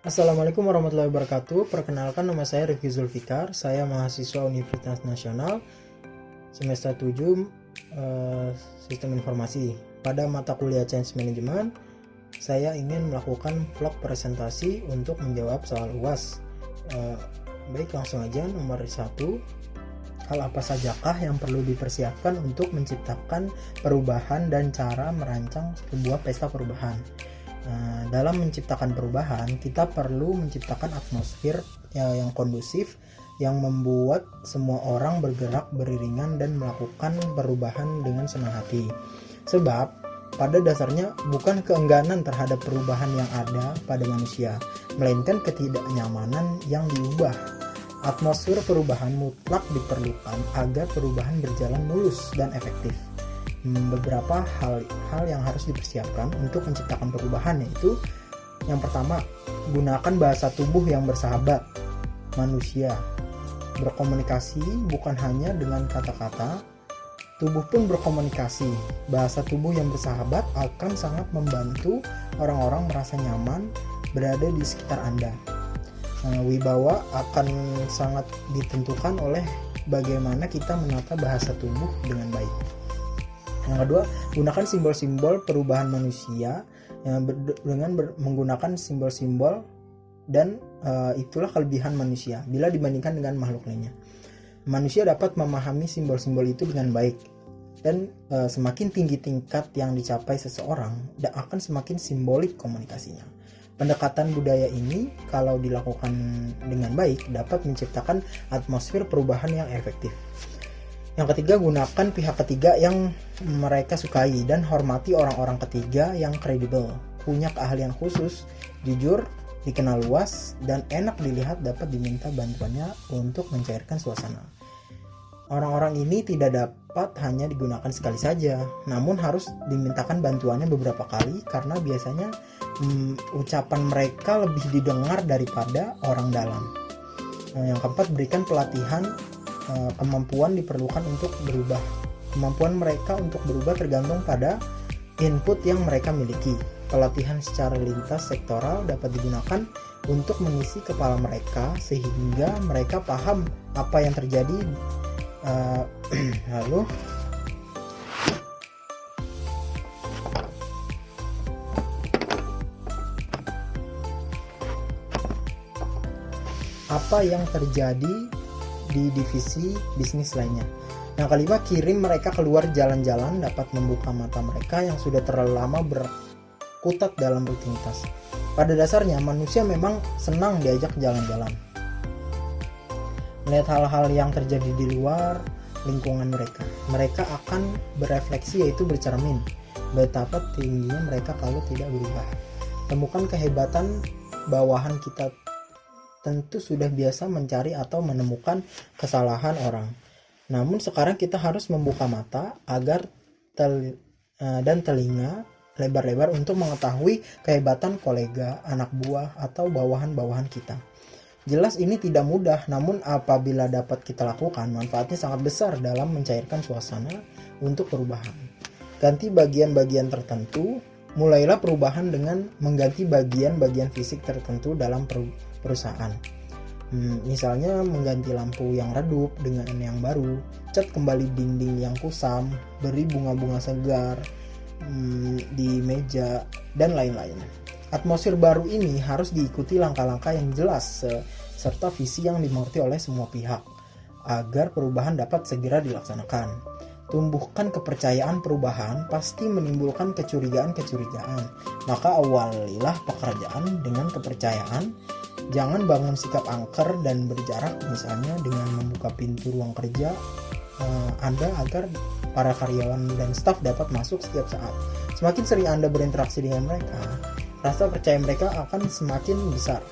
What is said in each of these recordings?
Assalamualaikum warahmatullahi wabarakatuh. Perkenalkan, nama saya Rifki Zulfikar. Saya mahasiswa Universitas Nasional semester 7 Sistem Informasi. Pada mata kuliah Change Management, saya ingin melakukan vlog presentasi untuk menjawab soal UAS. Baik, langsung aja. Nomor 1, hal apa sajakah yang perlu dipersiapkan untuk menciptakan perubahan dan cara merancang sebuah pesta perubahan? Dalam menciptakan perubahan, kita perlu menciptakan atmosfer yang kondusif, yang membuat semua orang bergerak beriringan dan melakukan perubahan dengan senang hati. Sebab pada dasarnya bukan keengganan terhadap perubahan yang ada pada manusia, melainkan ketidaknyamanan yang diubah. Atmosfer perubahan mutlak diperlukan agar perubahan berjalan mulus dan efektif. Beberapa hal yang harus dipersiapkan untuk menciptakan perubahan, yaitu yang pertama, gunakan bahasa tubuh yang bersahabat. Manusia berkomunikasi bukan hanya dengan kata-kata, tubuh pun berkomunikasi. Bahasa tubuh yang bersahabat akan sangat membantu orang-orang merasa nyaman berada di sekitar Anda. Wibawa akan sangat ditentukan oleh bagaimana kita menata bahasa tubuh dengan baik. Yang kedua, gunakan simbol-simbol perubahan manusia dengan menggunakan simbol-simbol, dan itulah kelebihan manusia bila dibandingkan dengan makhluk lainnya. Manusia dapat memahami simbol-simbol itu dengan baik, dan semakin tinggi tingkat yang dicapai seseorang, akan semakin simbolik komunikasinya. Pendekatan budaya ini kalau dilakukan dengan baik dapat menciptakan atmosfer perubahan yang efektif. Yang ketiga, gunakan pihak ketiga yang mereka sukai dan hormati orang-orang ketiga yang kredibel, punya keahlian khusus, jujur, dikenal luas, dan enak dilihat, dapat diminta bantuannya untuk mencairkan suasana. Orang-orang ini tidak dapat hanya digunakan sekali saja, namun harus dimintakan bantuannya beberapa kali karena biasanya ucapan mereka lebih didengar daripada orang dalam. Yang keempat, berikan pelatihan. Kemampuan diperlukan untuk berubah. Kemampuan mereka untuk berubah tergantung pada input yang mereka miliki. Pelatihan secara lintas sektoral dapat digunakan untuk mengisi kepala mereka sehingga mereka paham apa yang terjadi. Lalu apa yang terjadi di divisi bisnis lainnya. Yang kelima, kirim mereka keluar jalan-jalan, dapat membuka mata mereka yang sudah terlalu lama berkutat dalam rutinitas. Pada dasarnya manusia memang senang diajak jalan-jalan, melihat hal-hal yang terjadi di luar lingkungan mereka. Mereka akan berefleksi, yaitu bercermin betapa tingginya mereka kalau tidak berubah. Temukan kehebatan bawahan kita. Tentu sudah biasa mencari atau menemukan kesalahan orang. Namun sekarang kita harus membuka mata agar dan telinga lebar-lebar untuk mengetahui kehebatan kolega, anak buah, atau bawahan-bawahan kita. Jelas ini tidak mudah, namun apabila dapat kita lakukan, manfaatnya sangat besar dalam mencairkan suasana untuk perubahan. Ganti bagian-bagian tertentu. Mulailah perubahan dengan mengganti bagian-bagian fisik tertentu dalam perusahaan. Misalnya mengganti lampu yang redup dengan yang baru, cat kembali dinding yang kusam, beri bunga-bunga segar di meja, dan lain-lain. Atmosfer baru ini harus diikuti langkah-langkah yang jelas serta visi yang dimengerti oleh semua pihak agar perubahan dapat segera dilaksanakan. Tumbuhkan kepercayaan. Perubahan pasti menimbulkan kecurigaan. Maka awalilah pekerjaan dengan kepercayaan. Jangan bangun sikap angker dan berjarak, misalnya dengan membuka pintu ruang kerja Anda agar para karyawan dan staf dapat masuk setiap saat. Semakin sering Anda berinteraksi dengan mereka, rasa percaya mereka akan semakin besar.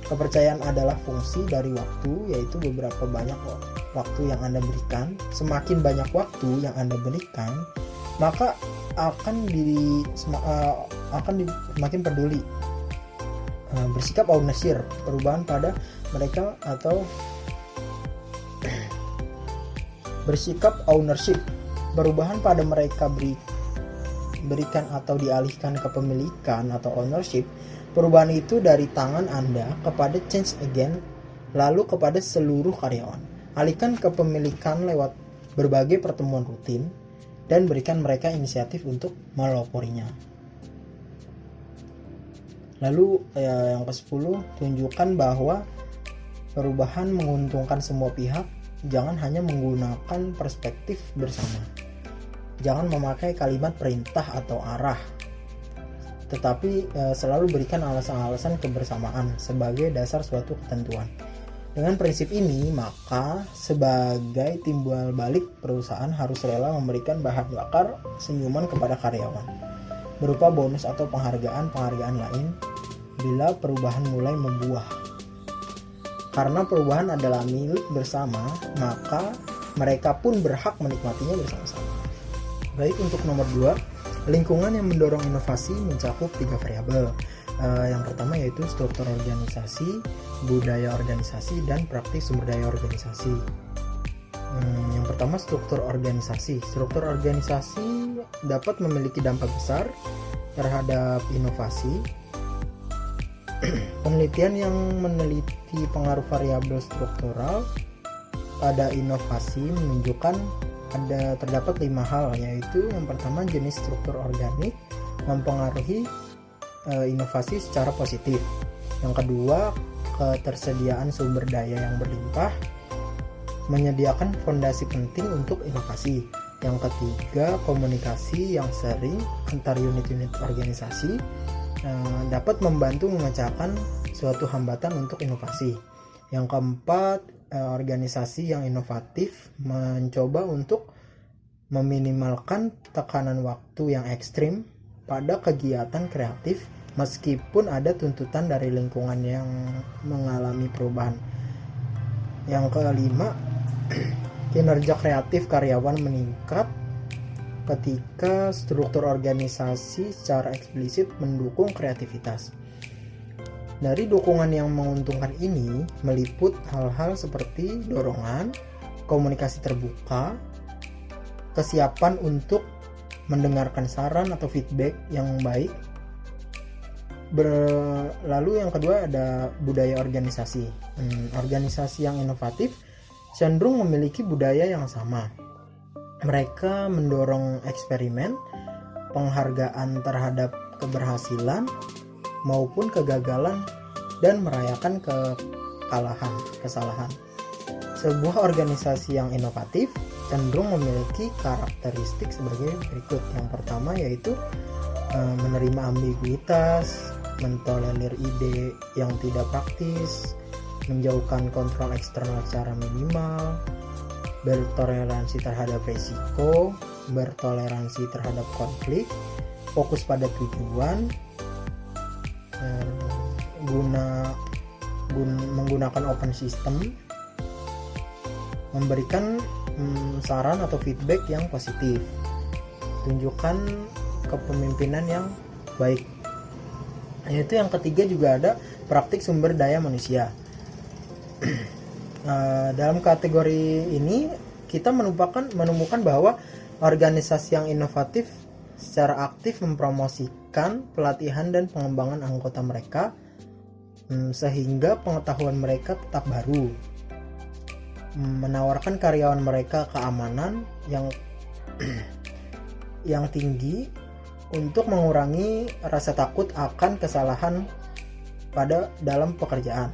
Kepercayaan adalah fungsi dari waktu, yaitu beberapa banyak waktu yang Anda berikan. Semakin banyak waktu yang Anda berikan, maka akan semakin peduli. Bersikap ownership, perubahan pada mereka atau bersikap ownership, perubahan pada mereka berikan atau dialihkan kepemilikan atau ownership Perubahan itu dari tangan Anda kepada change agent, lalu kepada seluruh karyawan. Alihkan kepemilikan lewat berbagai pertemuan rutin dan berikan mereka inisiatif untuk meloporinya. Lalu yang ke-10, tunjukkan bahwa perubahan menguntungkan semua pihak. Jangan hanya menggunakan perspektif bersama. Jangan memakai kalimat perintah atau arah, tetapi selalu berikan alasan-alasan kebersamaan sebagai dasar suatu ketentuan. Dengan prinsip ini, maka sebagai timbal balik, perusahaan harus rela memberikan bahan bakar senyuman kepada karyawan, berupa bonus atau penghargaan lain bila perubahan mulai membuah. Karena perubahan adalah milik bersama, maka mereka pun berhak menikmatinya bersama-sama. Baik, untuk nomor 2, lingkungan yang mendorong inovasi mencakup 3 variabel. Yang pertama yaitu struktur organisasi, budaya organisasi, dan praktik sumber daya organisasi. Yang pertama, struktur organisasi. Struktur organisasi dapat memiliki dampak besar terhadap inovasi. Penelitian yang meneliti pengaruh variabel struktural pada inovasi menunjukkan terdapat 5 hal, yaitu yang pertama, jenis struktur organik mempengaruhi inovasi secara positif. Yang kedua, ketersediaan sumber daya yang berlimpah menyediakan fondasi penting untuk inovasi. Yang ketiga, komunikasi yang sering antar unit-unit organisasi dapat membantu memecahkan suatu hambatan untuk inovasi. Yang keempat, organisasi yang inovatif mencoba untuk meminimalkan tekanan waktu yang ekstrim pada kegiatan kreatif meskipun ada tuntutan dari lingkungan yang mengalami perubahan. Yang kelima, kinerja kreatif karyawan meningkat ketika struktur organisasi secara eksplisit mendukung kreativitas. Dari dukungan yang menguntungkan ini meliput hal-hal seperti dorongan, komunikasi terbuka, kesiapan untuk mendengarkan saran atau feedback yang baik. Lalu yang kedua ada budaya organisasi. Organisasi yang inovatif cenderung memiliki budaya yang sama. Mereka mendorong eksperimen, penghargaan terhadap keberhasilan maupun kegagalan, dan merayakan kesalahan. Sebuah organisasi yang inovatif cenderung memiliki karakteristik sebagai berikut. Yang pertama yaitu menerima ambiguitas, mentolerir ide yang tidak praktis, menjauhkan kontrol eksternal secara minimal, bertoleransi terhadap risiko, bertoleransi terhadap konflik, fokus pada tujuan, menggunakan open system, memberikan saran atau feedback yang positif, tunjukkan kepemimpinan yang baik. Yaitu yang ketiga juga ada praktik sumber daya manusia. Dalam kategori ini kita menemukan bahwa organisasi yang inovatif secara aktif mempromosikan pelatihan dan pengembangan anggota mereka sehingga pengetahuan mereka tetap baru, menawarkan karyawan mereka keamanan yang tinggi untuk mengurangi rasa takut akan kesalahan dalam pekerjaan,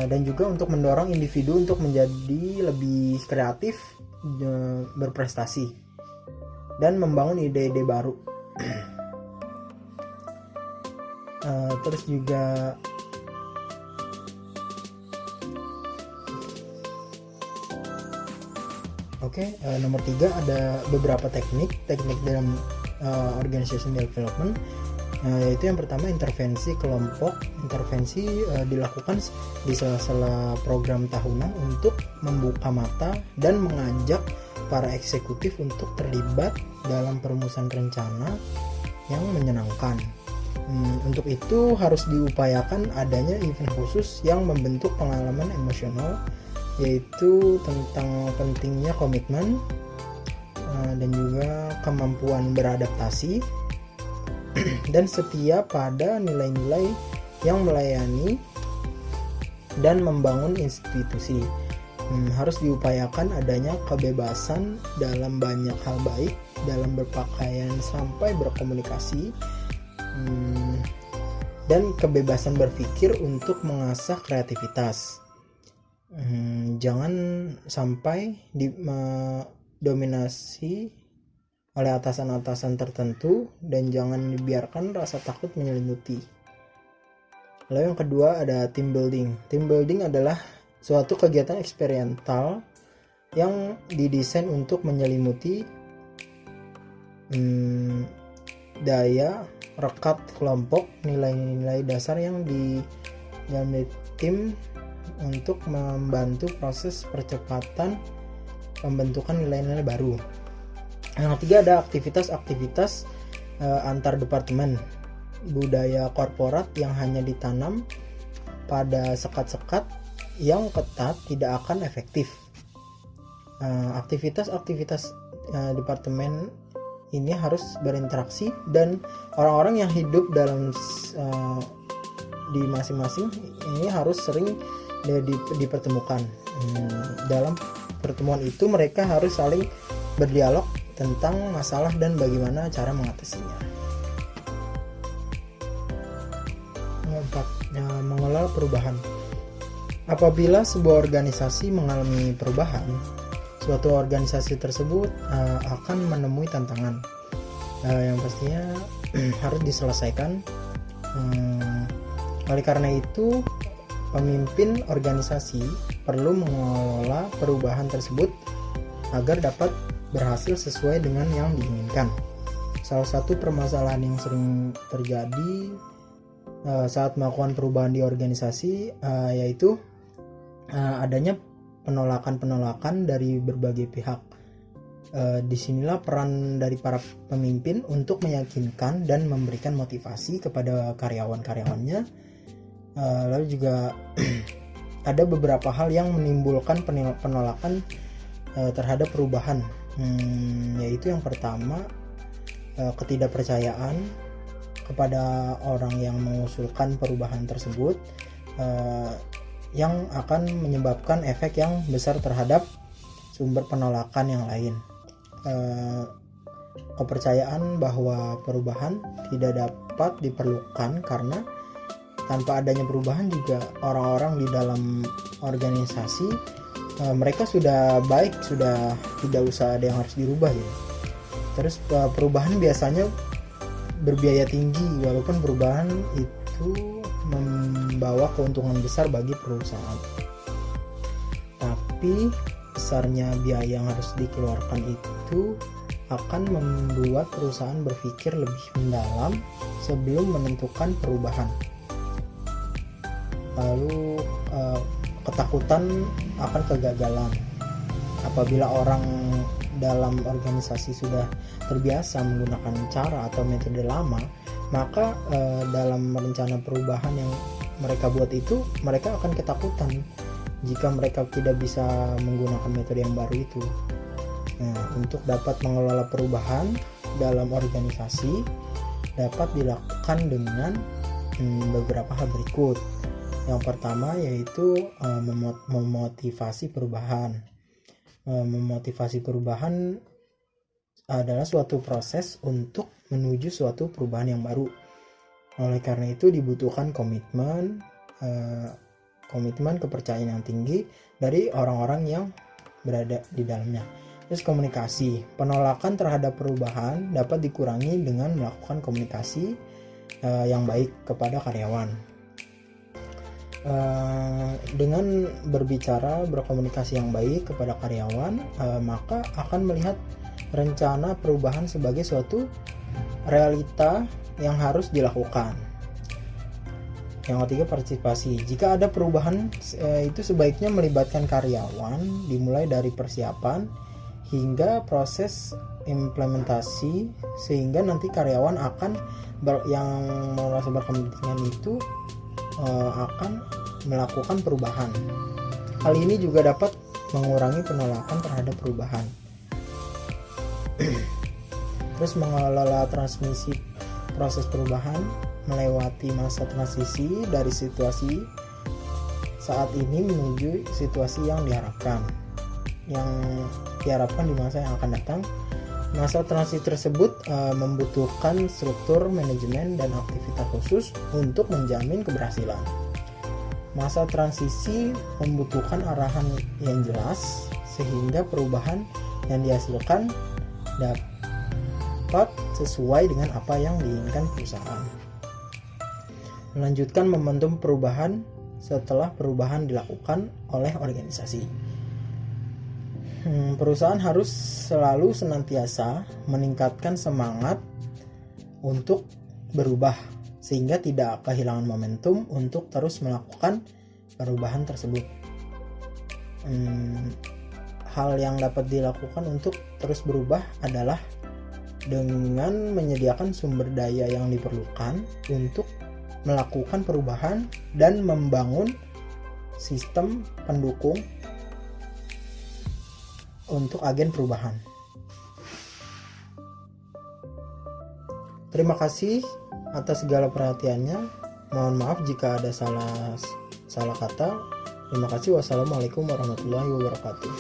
dan juga untuk mendorong individu untuk menjadi lebih kreatif, berprestasi, dan membangun ide-ide baru. Terus juga nomor 3 ada beberapa teknik dalam organization development, yaitu yang pertama intervensi kelompok. Intervensi dilakukan di sela-sela program tahunan untuk membuka mata dan mengajak para eksekutif untuk terlibat dalam perumusan rencana yang menyenangkan. Untuk itu harus diupayakan adanya event khusus yang membentuk pengalaman emosional, yaitu tentang pentingnya komitmen dan juga kemampuan beradaptasi dan setia pada nilai-nilai yang melayani dan membangun institusi. Harus diupayakan adanya kebebasan dalam banyak hal, baik dalam berpakaian sampai berkomunikasi, dan kebebasan berpikir untuk mengasah kreativitas. Jangan sampai didominasi oleh atasan-atasan tertentu, dan jangan dibiarkan rasa takut menyelimuti. Lalu yang kedua ada team building. Team building adalah suatu kegiatan eksperimental yang didesain untuk menyelimuti daya rekat kelompok, nilai-nilai dasar yang dalam tim untuk membantu proses percepatan pembentukan nilai-nilai baru. Yang ketiga ada aktivitas antar departemen. Budaya korporat yang hanya ditanam pada sekat-sekat yang ketat tidak akan efektif. Aktivitas departemen ini harus berinteraksi, dan orang-orang yang hidup dalam di masing-masing ini harus sering dipertemukan. Dalam pertemuan itu mereka harus saling berdialog tentang masalah dan bagaimana cara mengatasinya. Mengelola perubahan. Apabila sebuah organisasi mengalami perubahan, suatu organisasi tersebut akan menemui tantangan yang pastinya harus diselesaikan. Oleh karena itu, pemimpin organisasi perlu mengelola perubahan tersebut agar dapat berhasil sesuai dengan yang diinginkan. Salah satu permasalahan yang sering terjadi saat melakukan perubahan di organisasi yaitu adanya penolakan dari berbagai pihak. Disinilah peran dari para pemimpin untuk meyakinkan dan memberikan motivasi kepada karyawan-karyawannya. Lalu juga ada beberapa hal yang menimbulkan penolakan terhadap perubahan, yaitu yang pertama ketidakpercayaan kepada orang yang mengusulkan perubahan tersebut, yang akan menyebabkan efek yang besar terhadap sumber penolakan yang lain. Kepercayaan bahwa perubahan tidak dapat diperlukan karena tanpa adanya perubahan juga orang-orang di dalam organisasi mereka sudah baik, sudah tidak usah ada yang harus dirubah gitu. Terus perubahan biasanya berbiaya tinggi, walaupun perubahan itu membawa keuntungan besar bagi perusahaan. Tapi besarnya biaya yang harus dikeluarkan itu akan membuat perusahaan berpikir lebih mendalam sebelum menentukan perubahan. Lalu ketakutan akan kegagalan. Apabila orang dalam organisasi sudah terbiasa menggunakan cara atau metode lama, maka dalam rencana perubahan yang mereka buat itu, mereka akan ketakutan jika mereka tidak bisa menggunakan metode yang baru itu. Untuk dapat mengelola perubahan dalam organisasi dapat dilakukan dengan beberapa hal berikut. Yang pertama yaitu memotivasi perubahan. Memotivasi perubahan adalah suatu proses untuk menuju suatu perubahan yang baru. Oleh karena itu dibutuhkan komitmen, kepercayaan yang tinggi dari orang-orang yang berada di dalamnya. Terus komunikasi. Penolakan terhadap perubahan dapat dikurangi dengan melakukan komunikasi yang baik kepada karyawan. Dengan berkomunikasi yang baik kepada karyawan, maka akan melihat rencana perubahan sebagai suatu realita yang harus dilakukan. Yang ketiga, partisipasi. Jika ada perubahan itu sebaiknya melibatkan karyawan, dimulai dari persiapan hingga proses implementasi, sehingga nanti karyawan yang merasa berkepentingan itu akan melakukan perubahan. Hal ini juga dapat mengurangi penolakan terhadap perubahan. Terus mengelola transmisi proses perubahan melewati masa transisi dari situasi saat ini menuju situasi yang diharapkan di masa yang akan datang. Masa transisi tersebut membutuhkan struktur manajemen dan aktivitas khusus untuk menjamin keberhasilan. Masa transisi membutuhkan arahan yang jelas sehingga perubahan yang dihasilkan dapat sesuai dengan apa yang diinginkan perusahaan. Melanjutkan momentum perubahan setelah perubahan dilakukan oleh organisasi. Perusahaan harus selalu senantiasa meningkatkan semangat untuk berubah sehingga tidak kehilangan momentum untuk terus melakukan perubahan tersebut. Hal yang dapat dilakukan untuk terus berubah adalah dengan menyediakan sumber daya yang diperlukan untuk melakukan perubahan dan membangun sistem pendukung untuk agen perubahan. Terima kasih atas segala perhatiannya. Mohon maaf jika ada salah kata. Terima kasih. Wassalamualaikum warahmatullahi wabarakatuh.